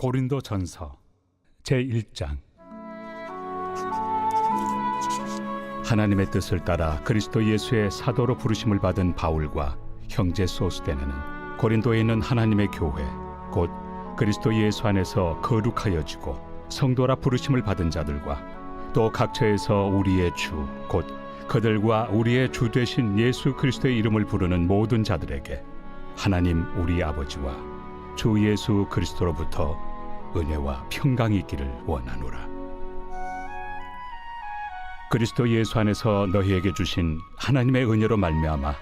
고린도전서 제1장. 하나님의 뜻을 따라 그리스도 예수의 사도로 부르심을 받은 바울과 형제 소스데네는 고린도에 있는 하나님의 교회 곧 그리스도 예수 안에서 거룩하여지고 성도라 부르심을 받은 자들과 또 각처에서 우리의 주 곧 그들과 우리의 주 되신 예수 그리스도의 이름을 부르는 모든 자들에게 하나님 우리 아버지와 주 예수 그리스도로부터 은혜와 평강이 있기를 원하노라. 그리스도 예수 안에서 너희에게 주신 하나님의 은혜로 말미암아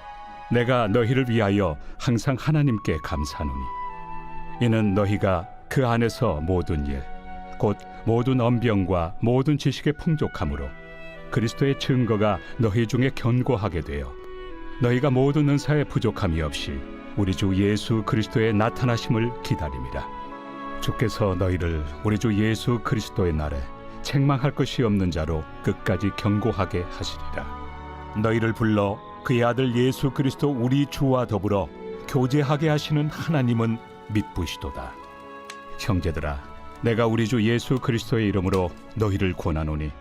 내가 너희를 위하여 항상 하나님께 감사하노니 이는 너희가 그 안에서 모든 일 곧 모든 언병과 모든 지식의 풍족함으로 그리스도의 증거가 너희 중에 견고하게 되어 너희가 모든 은사에 부족함이 없이 우리 주 예수 그리스도의 나타나심을 기다림이라. 주께서 너희를 우리 주 예수 그리스도의 날에 책망할 것이 없는 자로 끝까지 견고하게 하시리라. 너희를 불러 그의 아들 예수 그리스도 우리 주와 더불어 교제하게 하시는 하나님은 믿부시도다. 형제들아, 내가 우리 주 예수 그리스도의 이름으로 너희를 권하노니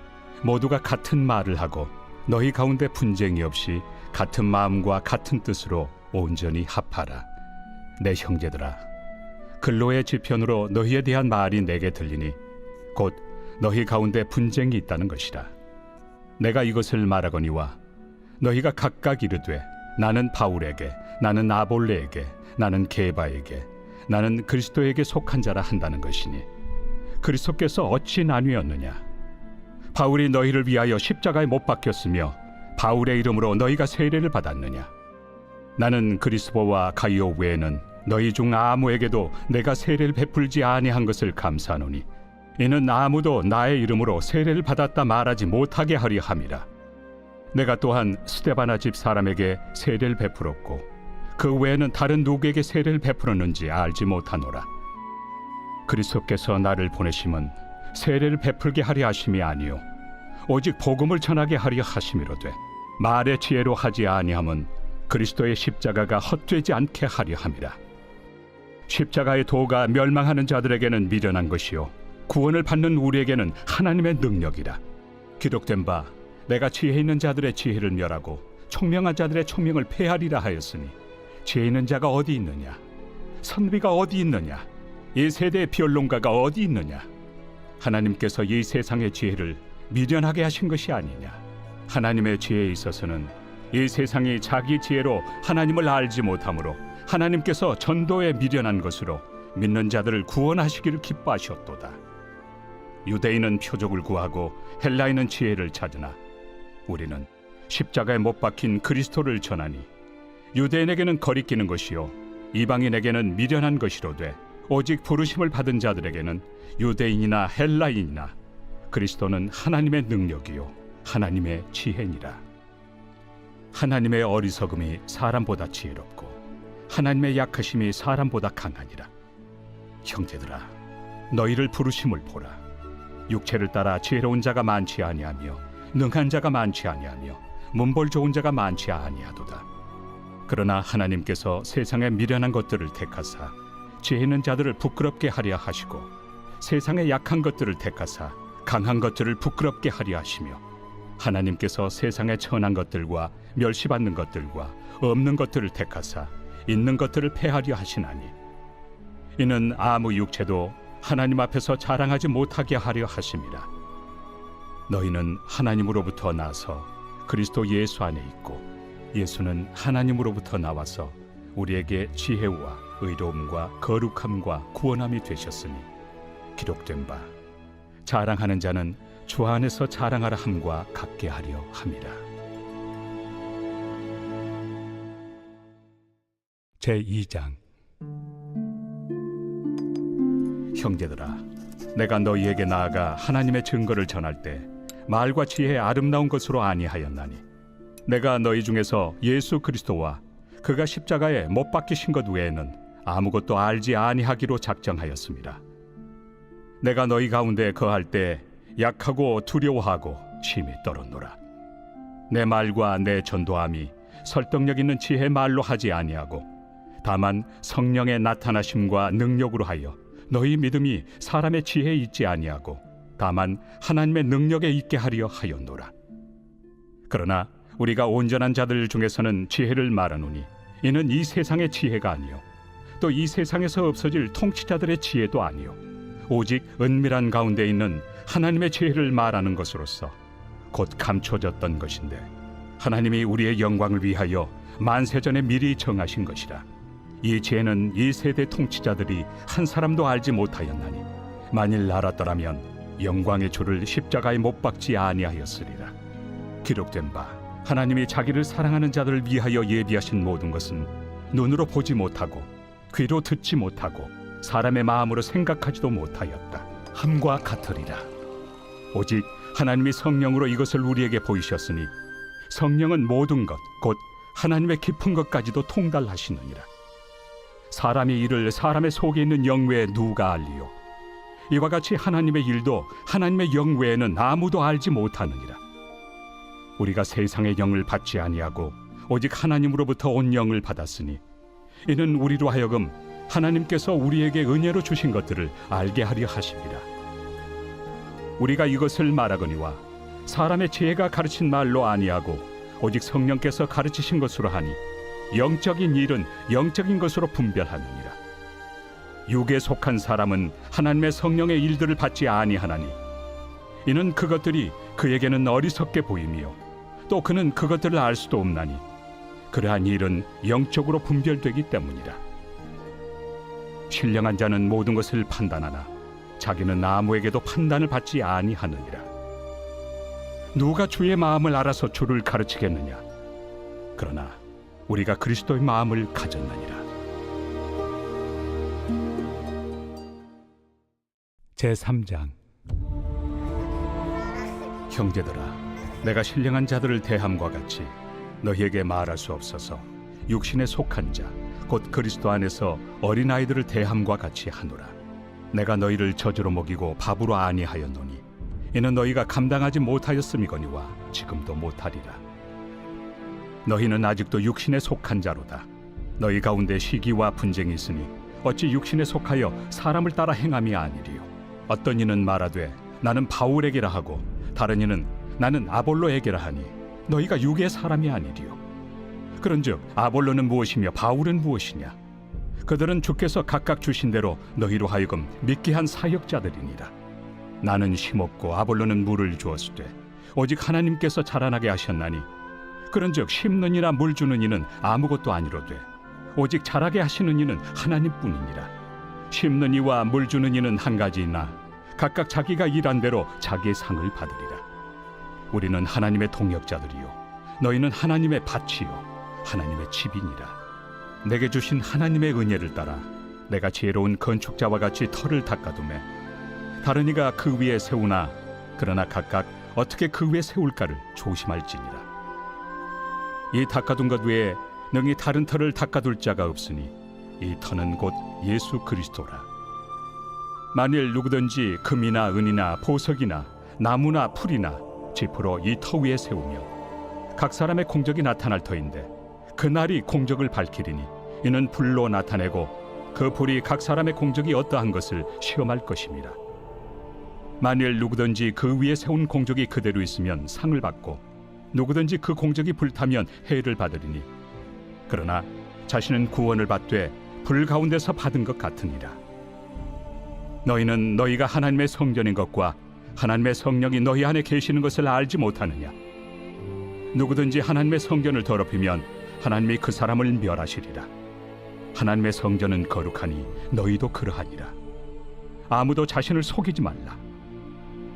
모두가 같은 말을 하고 너희 가운데 분쟁이 없이 같은 마음과 같은 뜻으로 온전히 합하라. 내 형제들아, 근로의 지편으로 너희에 대한 말이 내게 들리니 곧 너희 가운데 분쟁이 있다는 것이라. 내가 이것을 말하거니와 너희가 각각 이르되 나는 바울에게, 나는 아볼레에게, 나는 게바에게, 나는 그리스도에게 속한 자라 한다는 것이니 그리스도께서 어찌 나뉘었느냐? 바울이 너희를 위하여 십자가에 못 박혔으며 바울의 이름으로 너희가 세례를 받았느냐? 나는 그리스도와 가이오 외에는 너희 중 아무에게도 내가 세례를 베풀지 아니한 것을 감사하노니 이는 아무도 나의 이름으로 세례를 받았다 말하지 못하게 하려 함이라. 내가 또한 스데바나 집 사람에게 세례를 베풀었고 그 외에는 다른 누구에게 세례를 베풀었는지 알지 못하노라. 그리스도께서 나를 보내심은 세례를 베풀게 하려 하심이 아니요 오직 복음을 전하게 하려 하심이로되 말의 지혜로 하지 아니함은 그리스도의 십자가가 헛되지 않게 하려 함이라. 십자가의 도가 멸망하는 자들에게는 미련한 것이요 구원을 받는 우리에게는 하나님의 능력이라. 기록된 바 내가 지혜 있는 자들의 지혜를 멸하고 총명한 자들의 총명을 폐하리라 하였으니 지혜 있는 자가 어디 있느냐? 선비가 어디 있느냐? 이 세대의 변론가가 어디 있느냐? 하나님께서 이 세상의 지혜를 미련하게 하신 것이 아니냐? 하나님의 지혜에 있어서는 이 세상이 자기 지혜로 하나님을 알지 못하므로 하나님께서 전도에 미련한 것으로 믿는 자들을 구원하시기를 기뻐하셨도다. 유대인은 표적을 구하고 헬라인은 지혜를 찾으나 우리는 십자가에 못 박힌 그리스도를 전하니 유대인에게는 거리끼는 것이요 이방인에게는 미련한 것이로되 오직 부르심을 받은 자들에게는 유대인이나 헬라인이나 그리스도는 하나님의 능력이요 하나님의 지혜니라. 하나님의 어리석음이 사람보다 지혜롭고 하나님의 약하심이 사람보다 강하니라. 형제들아, 너희를 부르심을 보라. 육체를 따라 지혜로운 자가 많지 아니하며 능한 자가 많지 아니하며 문벌 좋은 자가 많지 아니하도다. 그러나 하나님께서 세상의 미련한 것들을 택하사 지혜 있는 자들을 부끄럽게 하려 하시고 세상의 약한 것들을 택하사 강한 것들을 부끄럽게 하려 하시며 하나님께서 세상의 천한 것들과 멸시받는 것들과 없는 것들을 택하사 있는 것들을 폐하려 하시나니 이는 아무 육체도 하나님 앞에서 자랑하지 못하게 하려 하심이라. 너희는 하나님으로부터 나서 그리스도 예수 안에 있고 예수는 하나님으로부터 나와서 우리에게 지혜와 의로움과 거룩함과 구원함이 되셨으니 기록된 바 자랑하는 자는 주 안에서 자랑하라 함과 같게 하려 함이라. 제2장. 형제들아, 내가 너희에게 나아가 하나님의 증거를 전할 때 말과 지혜의 아름다운 것으로 아니하였나니 내가 너희 중에서 예수 그리스도와 그가 십자가에 못 박히신 것 외에는 아무것도 알지 아니하기로 작정하였습니다. 내가 너희 가운데 거할 때 약하고 두려워하고 심히 떨었노라. 내 말과 내 전도함이 설득력 있는 지혜의 말로 하지 아니하고 다만 성령의 나타나심과 능력으로 하여 너희 믿음이 사람의 지혜에 있지 아니하고 다만 하나님의 능력에 있게 하려 하였노라. 그러나 우리가 온전한 자들 중에서는 지혜를 말하노니 이는 이 세상의 지혜가 아니요 또 이 세상에서 없어질 통치자들의 지혜도 아니요 오직 은밀한 가운데 있는 하나님의 지혜를 말하는 것으로서 곧 감춰졌던 것인데 하나님이 우리의 영광을 위하여 만세전에 미리 정하신 것이라. 이 지혜는 이 세대 통치자들이 한 사람도 알지 못하였나니 만일 알았더라면 영광의 주를 십자가에 못 박지 아니하였으리라. 기록된 바 하나님이 자기를 사랑하는 자들을 위하여 예비하신 모든 것은 눈으로 보지 못하고 귀로 듣지 못하고 사람의 마음으로 생각하지도 못하였다 함과 같으리라. 오직 하나님이 성령으로 이것을 우리에게 보이셨으니 성령은 모든 것 곧 하나님의 깊은 것까지도 통달하시느니라. 사람의 일을 사람의 속에 있는 영 외에 누가 알리요? 이와 같이 하나님의 일도 하나님의 영 외에는 아무도 알지 못하느니라. 우리가 세상의 영을 받지 아니하고 오직 하나님으로부터 온 영을 받았으니 이는 우리로 하여금 하나님께서 우리에게 은혜로 주신 것들을 알게 하려 하심이라. 우리가 이것을 말하거니와 사람의 지혜가 가르친 말로 아니하고 오직 성령께서 가르치신 것으로 하니 영적인 일은 영적인 것으로 분별하느니라. 육에 속한 사람은 하나님의 성령의 일들을 받지 아니하나니 이는 그것들이 그에게는 어리석게 보이며 또 그는 그것들을 알 수도 없나니 그러한 일은 영적으로 분별되기 때문이라. 신령한 자는 모든 것을 판단하나 자기는 아무에게도 판단을 받지 아니하느니라. 누가 주의 마음을 알아서 주를 가르치겠느냐? 그러나 우리가 그리스도의 마음을 가졌느니라. 제3장. 형제들아, 내가 신령한 자들을 대함과 같이 너희에게 말할 수 없어서 육신에 속한 자 곧 그리스도 안에서 어린아이들을 대함과 같이 하노라. 내가 너희를 저주로 먹이고 밥으로 아니하였노니 이는 너희가 감당하지 못하였음이거니와 지금도 못하리라. 너희는 아직도 육신에 속한 자로다. 너희 가운데 시기와 분쟁이 있으니 어찌 육신에 속하여 사람을 따라 행함이 아니리요. 어떤 이는 말하되 나는 바울에게라 하고 다른 이는 나는 아볼로에게라 하니 너희가 육의 사람이 아니리요. 그런즉 아볼로는 무엇이며 바울은 무엇이냐? 그들은 주께서 각각 주신 대로 너희로 하여금 믿게 한 사역자들이니라. 나는 심었고 아볼로는 물을 주었으되 오직 하나님께서 자라나게 하셨나니 그런즉 심는 이나 물 주는 이는 아무것도 아니로되 오직 자라게 하시는 이는 하나님뿐이니라. 심는 이와 물 주는 이는 한 가지이나 각각 자기가 일한 대로 자기의 상을 받으리라. 우리는 하나님의 동역자들이요 너희는 하나님의 밭이요 하나님의 집이니라. 내게 주신 하나님의 은혜를 따라 내가 지혜로운 건축자와 같이 터를 닦아두매 다른 이가 그 위에 세우나 그러나 각각 어떻게 그 위에 세울까를 조심할지니라. 이 닦아둔 것 외에 능히 다른 터를 닦아둘 자가 없으니 이 터는 곧 예수 그리스도라. 만일 누구든지 금이나 은이나 보석이나 나무나 풀이나 지프로 이 터 위에 세우면 각 사람의 공적이 나타날 터인데 그날이 공적을 밝히리니 이는 불로 나타내고 그 불이 각 사람의 공적이 어떠한 것을 시험할 것입니다. 만일 누구든지 그 위에 세운 공적이 그대로 있으면 상을 받고 누구든지 그 공적이 불타면 해를 받으리니 그러나 자신은 구원을 받되 불 가운데서 받은 것 같으니라. 너희는 너희가 하나님의 성전인 것과 하나님의 성령이 너희 안에 계시는 것을 알지 못하느냐? 누구든지 하나님의 성전을 더럽히면 하나님이 그 사람을 멸하시리라. 하나님의 성전은 거룩하니 너희도 그러하니라. 아무도 자신을 속이지 말라.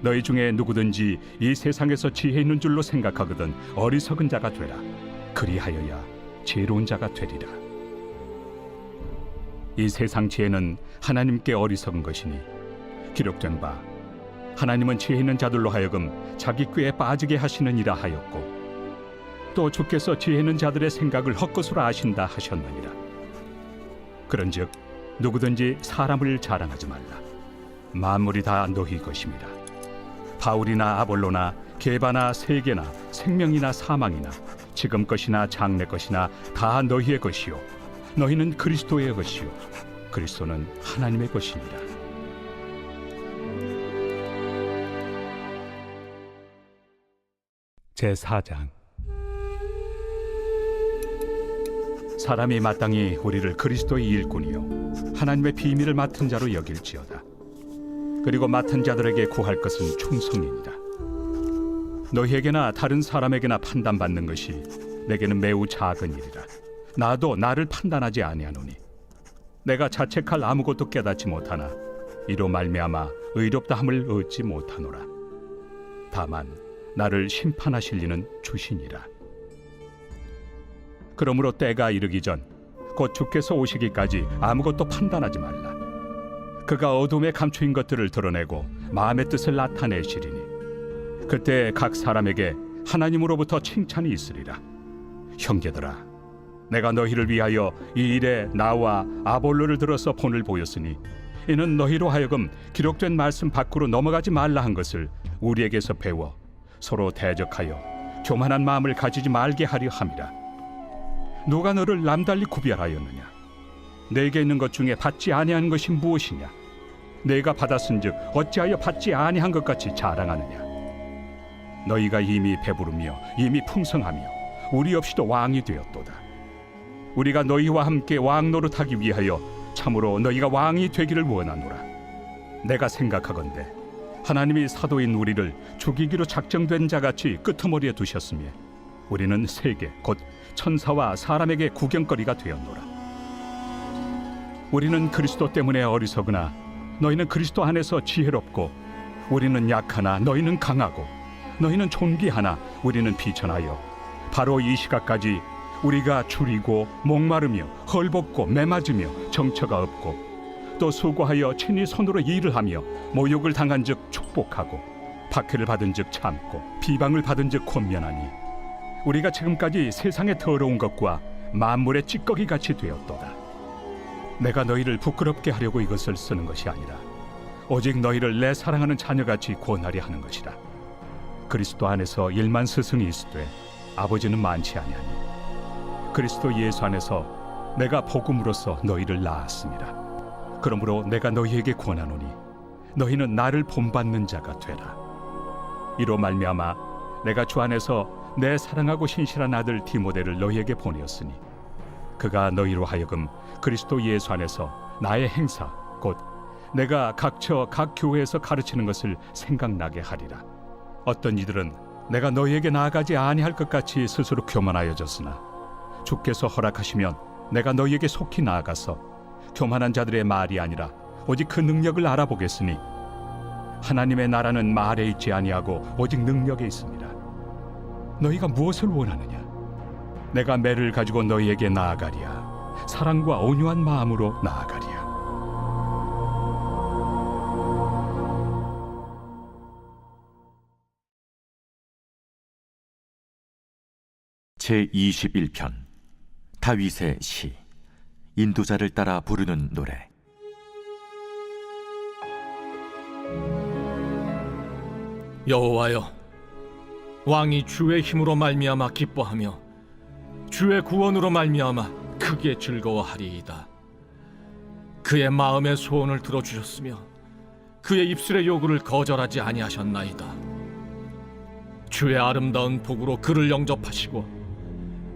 너희 중에 누구든지 이 세상에서 지혜 있는 줄로 생각하거든 어리석은 자가 되라. 그리하여야 지혜로운 자가 되리라. 이 세상 지혜는 하나님께 어리석은 것이니 기록된 바 하나님은 지혜 있는 자들로 하여금 자기 꾀에 빠지게 하시느니라 하였고 또 주께서 지혜 있는 자들의 생각을 헛것으로 아신다 하셨느니라. 그런즉 누구든지 사람을 자랑하지 말라. 만물이 다 너희 것입니다. 바울이나 아볼로나 게바나 세계나 생명이나 사망이나 지금 것이나 장래 것이나 다 너희의 것이요 너희는 그리스도의 것이요 그리스도는 하나님의 것이니라. 제4장. 사람이 마땅히 우리를 그리스도의 일꾼이요 하나님의 비밀을 맡은 자로 여길지어다. 그리고 맡은 자들에게 구할 것은 충성이니라. 너희에게나 다른 사람에게나 판단받는 것이 내게는 매우 작은 일이라. 나도 나를 판단하지 아니하노니 내가 자책할 아무것도 깨닫지 못하나 이로 말미암아 의롭다함을 얻지 못하노라. 다만 나를 심판하실 이는 주시니라. 그러므로 때가 이르기 전 곧 주께서 오시기까지 아무것도 판단하지 말라. 그가 어둠에 감추인 것들을 드러내고 마음의 뜻을 나타내시리니 그때 각 사람에게 하나님으로부터 칭찬이 있으리라. 형제들아, 내가 너희를 위하여 이 일에 나와 아볼로를 들어서 본을 보였으니 이는 너희로 하여금 기록된 말씀 밖으로 넘어가지 말라 한 것을 우리에게서 배워 서로 대적하여 교만한 마음을 가지지 말게 하려 함이라. 누가 너를 남달리 구별하였느냐? 내게 있는 것 중에 받지 아니한 것이 무엇이냐? 내가 받았은즉 어찌하여 받지 아니한 것 같이 자랑하느냐? 너희가 이미 배부르며 이미 풍성하며 우리 없이도 왕이 되었도다. 우리가 너희와 함께 왕 노릇하기 위하여 참으로 너희가 왕이 되기를 원하노라. 내가 생각하건대 하나님이 사도인 우리를 죽이기로 작정된 자같이 끄트머리에 두셨으며 우리는 세계 곧 천사와 사람에게 구경거리가 되었노라. 우리는 그리스도 때문에 어리석으나 너희는 그리스도 안에서 지혜롭고 우리는 약하나 너희는 강하고 너희는 존귀하나 우리는 비천하여 바로 이 시각까지 우리가 줄이고 목마르며 헐벗고 매맞으며 정처가 없고 또 수고하여 친히 손으로 일을 하며 모욕을 당한 즉 축복하고 박해를 받은 즉 참고 비방을 받은 즉 권면하니 우리가 지금까지 세상의 더러운 것과 만물의 찌꺼기 같이 되었도다. 내가 너희를 부끄럽게 하려고 이것을 쓰는 것이 아니라 오직 너희를 내 사랑하는 자녀같이 권하려 하는 것이라. 그리스도 안에서 일만 스승이 있으되 아버지는 많지 아니하니 그리스도 예수 안에서 내가 복음으로써 너희를 낳았습니다. 그러므로 내가 너희에게 권하노니 너희는 나를 본받는 자가 되라. 이로 말미암아 내가 주 안에서 내 사랑하고 신실한 아들 디모데를 너희에게 보내었으니 그가 너희로 하여금 그리스도 예수 안에서 나의 행사 곧 내가 각처 각 교회에서 가르치는 것을 생각나게 하리라. 어떤 이들은 내가 너희에게 나아가지 아니할 것 같이 스스로 교만하여졌으나 주께서 허락하시면 내가 너희에게 속히 나아가서 교만한 자들의 말이 아니라 오직 그 능력을 알아보겠으니 하나님의 나라는 말에 있지 아니하고 오직 능력에 있습니다. 너희가 무엇을 원하느냐? 내가 매를 가지고 너희에게 나아가리야. 사랑과 온유한 마음으로 나아가리야. 제21편 다윗의 시. 인도자를 따라 부르는 노래. 여호와여, 왕이 주의 힘으로 말미암아 기뻐하며 주의 구원으로 말미암아 크게 즐거워하리이다. 그의 마음의 소원을 들어주셨으며 그의 입술의 요구를 거절하지 아니하셨나이다. 주의 아름다운 복으로 그를 영접하시고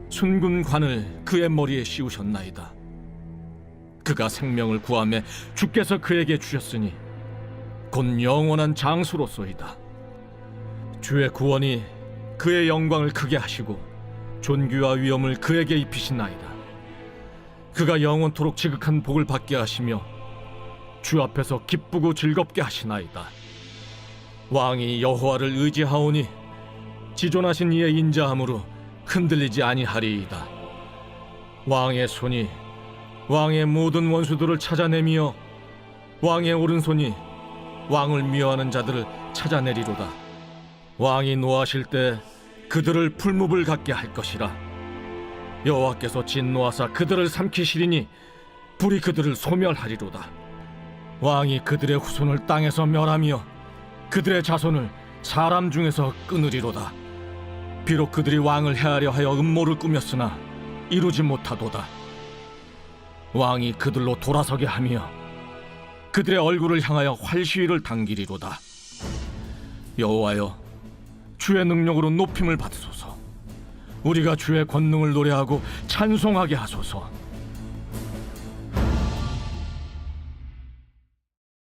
순금 관을 그의 머리에 씌우셨나이다. 그가 생명을 구하며 주께서 그에게 주셨으니 곧 영원한 장수로소이다. 주의 구원이 그의 영광을 크게 하시고 존귀와 위엄을 그에게 입히시나이다. 그가 영원토록 지극한 복을 받게 하시며 주 앞에서 기쁘고 즐겁게 하시나이다. 왕이 여호와를 의지하오니 지존하신 이의 인자함으로 흔들리지 아니하리이다. 왕의 손이 왕의 모든 원수들을 찾아내며 왕의 오른손이 왕을 미워하는 자들을 찾아내리로다. 왕이 노하실 때 그들을 풀무불 같게 할 것이라. 여호와께서 진노하사 그들을 삼키시리니 불이 그들을 소멸하리로다. 왕이 그들의 후손을 땅에서 멸하며 그들의 자손을 사람 중에서 끊으리로다. 비록 그들이 왕을 해하려 하여 음모를 꾸몄으나 이루지 못하도다. 왕이 그들로 돌아서게 하며 그들의 얼굴을 향하여 활시위를 당기리로다. 여호와여, 주의 능력으로 높임을 받으소서. 우리가 주의 권능을 노래하고 찬송하게 하소서.